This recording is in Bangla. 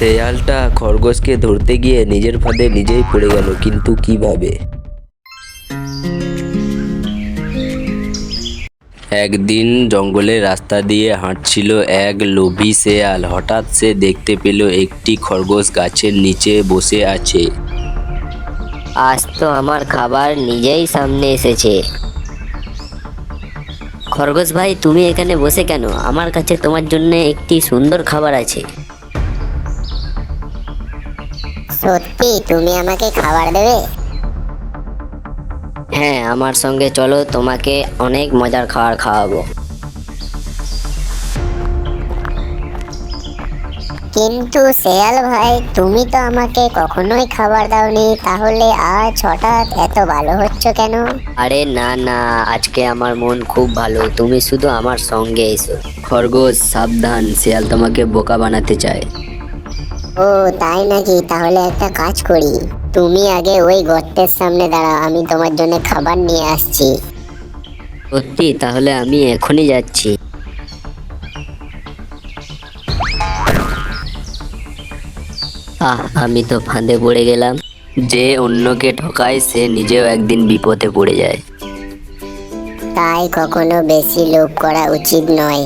শেয়ালটা খরগোশকে ধরতে গিয়ে নিজের ফাঁদে নিজেই পড়ে গেল, কিন্তু কিভাবে? একদিন জঙ্গলের রাস্তা দিয়ে হাঁটছিল এক লোভী শেয়াল। হঠাৎ সে দেখতে পেল একটি খরগোশ গাছের নিচে বসে আছে। আজ তো আমার খাবার নিজেই সামনে এসেছে। খরগোশ ভাই, তুমি এখানে বসে কেন? আমার কাছে তোমার জন্য একটি সুন্দর খাবার আছে। সত্যি তুমি আমাকে খাবার দেবে? হ্যাঁ, আমার সঙ্গে চলো, তোমাকে অনেক মজার খাবার খাওয়াবো। কিন্তু শেয়াল ভাই, তুমি তো আমাকে কখনোই খাবার দাওনি, তাহলে আজ হঠাৎ এত ভালো হচ্ছ কেন? আরে না না, আজকে আমার মন খুব ভালো, তুমি শুধু আমার সঙ্গে এসো। খরগোশ সাবধান, শেয়াল তোমাকে বোকা বানাতে চায়। ও তাই নাকি? তাহলে একটা কাজ করি, তুমি আগে ওই গর্তের সামনে দাঁড়াও, আমি তোমার জন্য খাবার নিয়ে আসছি। সত্যি? তাহলে আমি এখনই যাচ্ছি। আমি তো ফাঁদে পড়ে গেলাম। যে অন্যকে ঠকায় সে নিজেও একদিন বিপদে পড়ে যায়। তাই কখনো বেশি লোভ করা উচিত নয়।